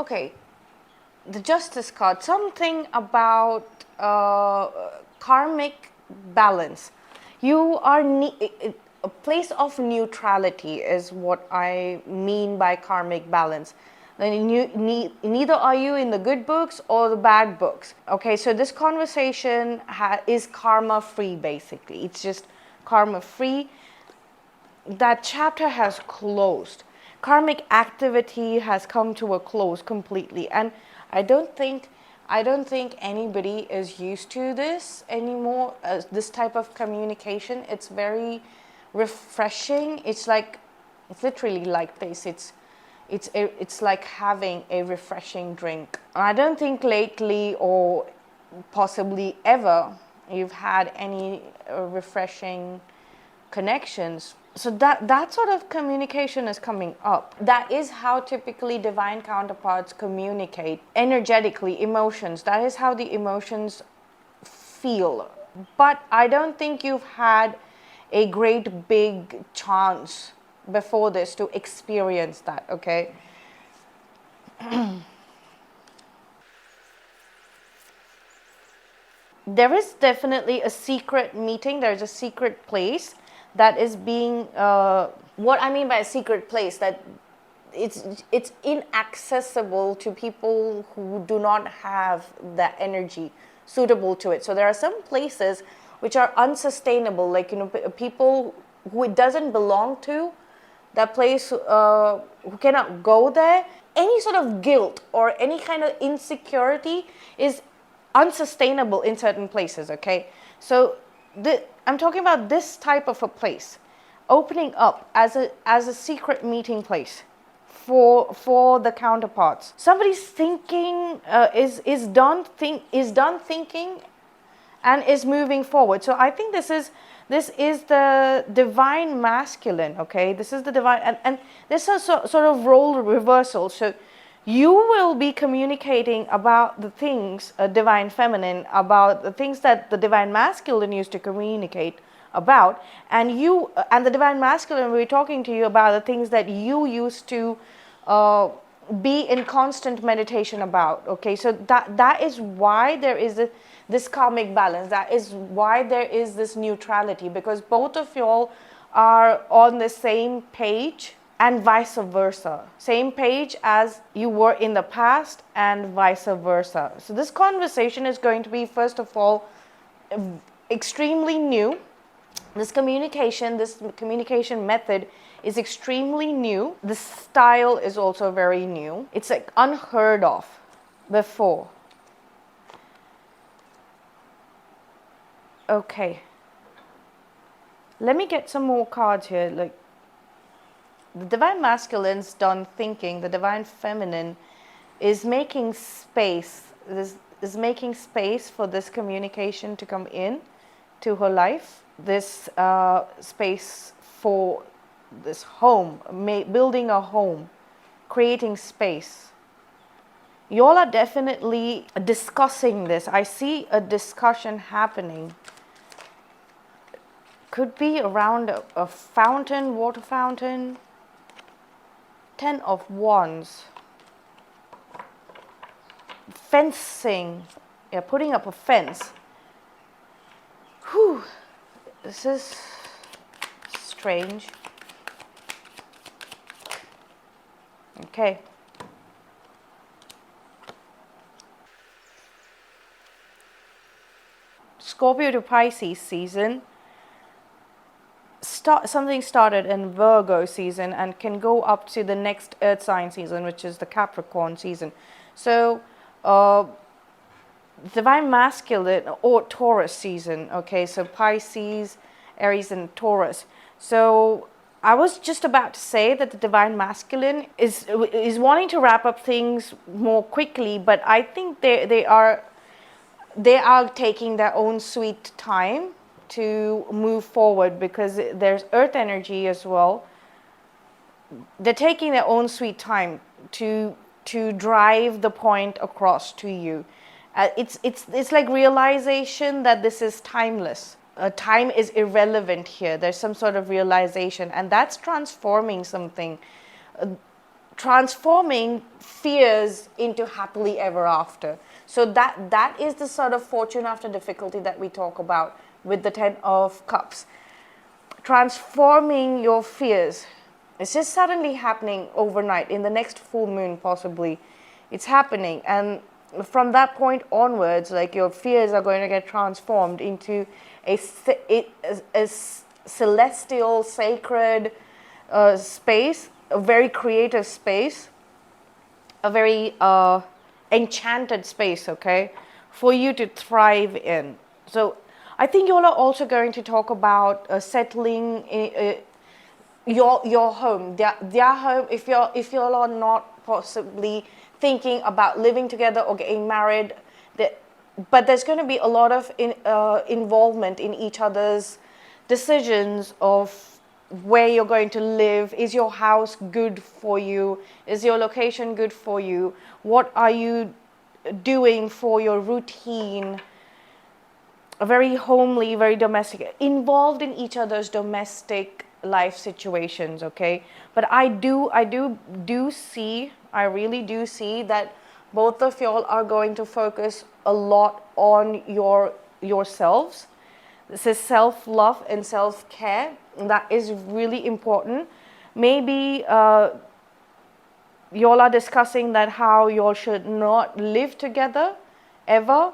Okay, the Justice card, something about karmic balance. You are a place of neutrality is what I mean by karmic balance. Neither are you in the good books or the bad books. Okay, so this conversation is karma free basically. It's just karma free. That chapter has closed. Karmic activity has come to a close completely, and I don't think anybody is used to this anymore. This type of communication, it's very refreshing. It's literally like this. It's like having a refreshing drink. I don't think lately or possibly ever you've had any refreshing connections. So that sort of communication is coming up. That is how typically divine counterparts communicate energetically, emotions. That is how the emotions feel. But I don't think you've had a great big chance before this to experience that, okay? There is definitely a secret meeting. There's a secret place that is being what I mean by a secret place, that it's inaccessible to people who do not have that energy suitable to it. So there are some places which are unsustainable, like people who it doesn't belong to, that place, who cannot go there. Any sort of guilt or any kind of insecurity is unsustainable in certain places, okay? So I'm talking about this type of a place opening up as a secret meeting place for the counterparts. Somebody's thinking, is done thinking and is moving forward. So I think this is the divine masculine, okay? This is the divine, and this is a sort of role reversal. So you will be communicating about the things, divine feminine, about the things that the divine masculine used to communicate about, and the divine masculine will be talking to you about the things that you used to be in constant meditation about, okay? So that is why there is this karmic balance. That is why there is this neutrality, because both of y'all are on the same page, and vice versa. Same page as you were in the past and vice versa. So this conversation is going to be, first of all, extremely new. This communication method is extremely new. The style is also very new. It's like unheard of before. Okay. Let me get some more cards here. Like, the divine masculine's done thinking. The divine feminine is making space. Is making space for this communication to come in to her life. This space for this home, building a home, creating space. You all are definitely discussing this. I see a discussion happening. Could be around a fountain, water fountain. 10 of Wands. Fencing. Yeah, putting up a fence. Whew. This is strange. Okay. Scorpio to Pisces season. Something started in Virgo season and can go up to the next earth sign season, which is the Capricorn season. So divine masculine or Taurus season, okay? So Pisces, Aries, and Taurus. So I was just about to say that the divine masculine is wanting to wrap up things more quickly, but I think they are taking their own sweet time to move forward, because there's earth energy as well. They're taking their own sweet time to drive the point across to you. It's like realization that this is timeless. Time is irrelevant here. There's some sort of realization, and that's transforming something. transforming fears into happily ever after. So that is the sort of fortune after difficulty that we talk about with the 10 of Cups. Transforming your fears. It's just suddenly happening overnight, in the next full moon possibly. It's happening, and from that point onwards, like, your fears are going to get transformed into a celestial, sacred space, a very creative space, a very enchanted space, okay, for you to thrive in. So I think you all are also going to talk about settling in, your home, their home. If you all are not possibly thinking about living together or getting married, but there's going to be a lot of involvement in each other's decisions of where you're going to live. Is your house good for you? Is your location good for you? What are you doing for your routine? Very homely, very domestic, involved in each other's domestic life situations, okay? But I really do see that both of y'all are going to focus a lot on yourselves. This is self-love and self-care. That is really important. Maybe y'all are discussing that how y'all should not live together ever,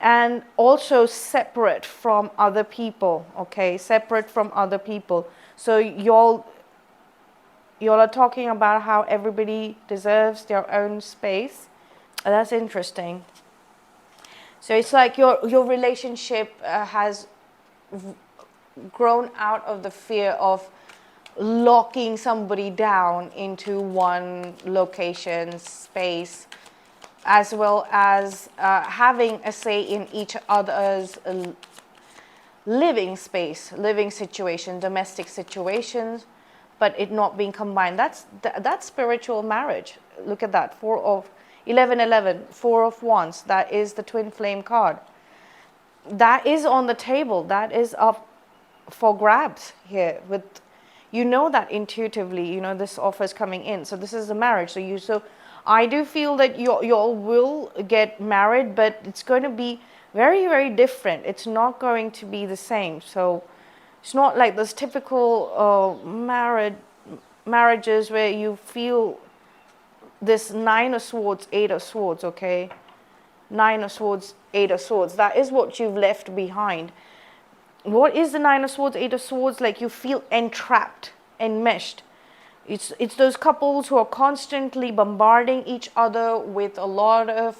and also separate from other people, okay? Separate from other people. So y'all are talking about how everybody deserves their own space. That's interesting. So it's like your relationship has grown out of the fear of locking somebody down into one location, space, as well as having a say in each other's living space, living situation, domestic situations, but it not being combined. That's spiritual marriage. Look at that, 1111, 4 of Wands. That is the twin flame card. That is on the table. That is up for grabs here. With, you know that intuitively, you know this offer is coming in. So this is the marriage. So I do feel that you all will get married, but it's going to be very, very different. It's not going to be the same. So it's not like those typical marriages where you feel this 9 of Swords, 8 of Swords, okay? 9 of Swords, 8 of Swords. That is what you've left behind. What is the 9 of Swords, 8 of Swords? Like, you feel entrapped, enmeshed. It's those couples who are constantly bombarding each other with a lot of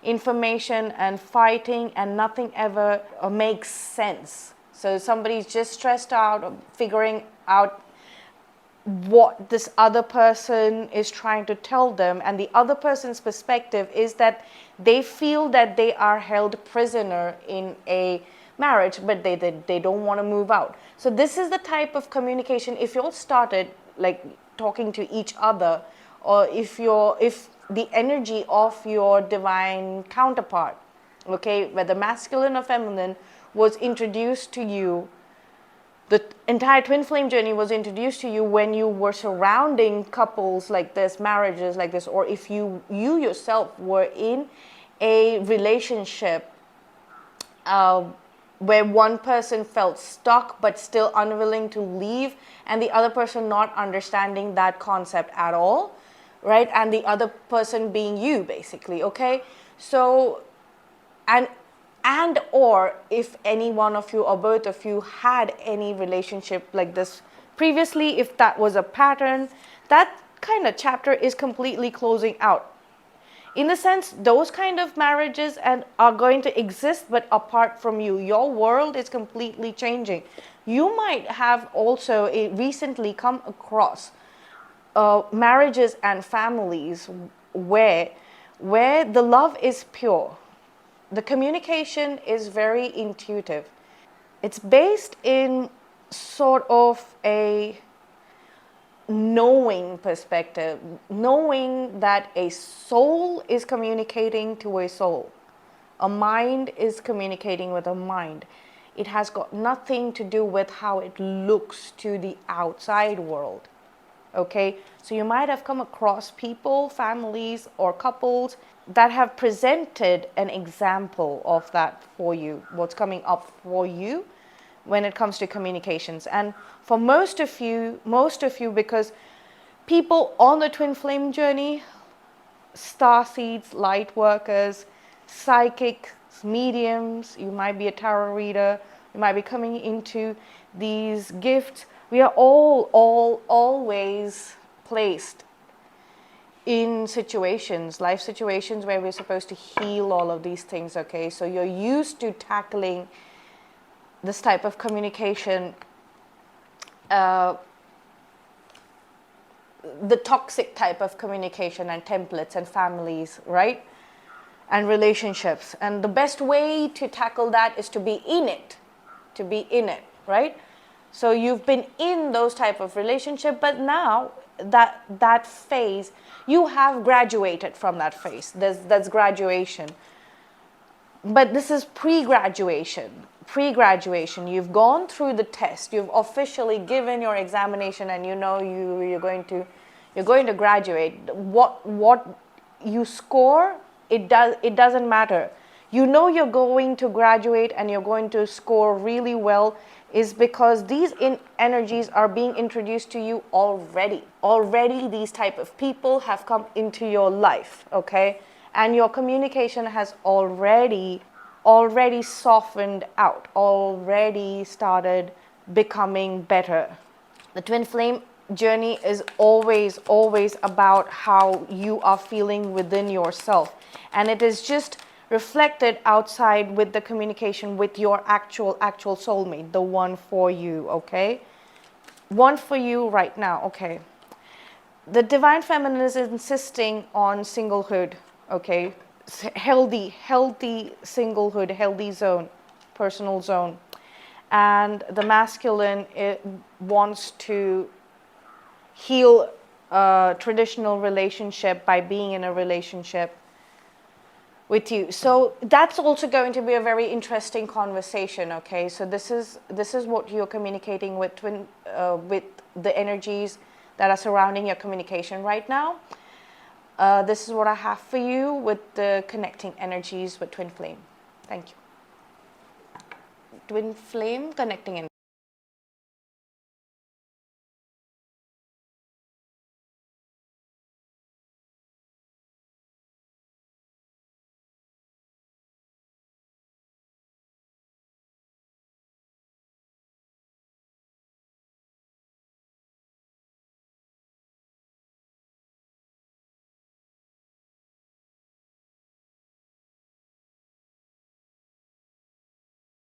information and fighting, and nothing ever makes sense. So somebody's just stressed out, figuring out what this other person is trying to tell them, and the other person's perspective is that they feel that they are held prisoner in a marriage, but they don't want to move out. So this is the type of communication. If you all started like talking to each other, or if the energy of your divine counterpart, okay, whether masculine or feminine, was introduced to you, the entire twin flame journey was introduced to you when you were surrounding couples like this, marriages like this, or if you yourself were in a relationship where one person felt stuck but still unwilling to leave, and the other person not understanding that concept at all, right? And the other person being you, basically, okay? So, and or if any one of you or both of you had any relationship like this previously, if that was a pattern, that kind of chapter is completely closing out. In the sense, those kind of marriages are going to exist, but apart from you. Your world is completely changing. You might have also recently come across marriages and families where the love is pure. The communication is very intuitive. It's based in sort of a knowing perspective, knowing that a soul is communicating to a soul. A mind is communicating with a mind. It has got nothing to do with how it looks to the outside world. Okay, so you might have come across people, families, or couples that have presented an example of that for you, what's coming up for you when it comes to communications. And for most of you, because people on the twin flame journey, star seeds, light workers, psychics, mediums, you might be a tarot reader, you might be coming into these gifts. We are all always placed in situations, life situations, where we're supposed to heal all of these things. Okay, so you're used to tackling this type of communication, the toxic type of communication and templates and families, right? And relationships. And the best way to tackle that is to be in it, right? So you've been in those type of relationship, but now that phase, you have graduated from that phase. That's graduation. But this is pre-graduation. You've gone through the test, you've officially given your examination, and you know you're going to graduate. What you score, it doesn't matter. You know you're going to graduate and you're going to score really well, is because these energies are being introduced to you already. Already these type of people have come into your life, okay? And your communication has already softened out, already started becoming better. The twin flame journey is always about how you are feeling within yourself, and it is just reflected outside with the communication with your actual soulmate, the one for you. Okay, one for you right now. Okay, the divine feminine is insisting on singlehood. Okay, healthy singlehood, healthy zone, personal zone. And the masculine, it wants to heal a traditional relationship by being in a relationship with you. So that's also going to be a very interesting conversation. Okay, so this is what you're communicating with with the energies that are surrounding your communication right now. This is what I have for you with the connecting energies with twin flame. Thank you. Twin flame connecting energies.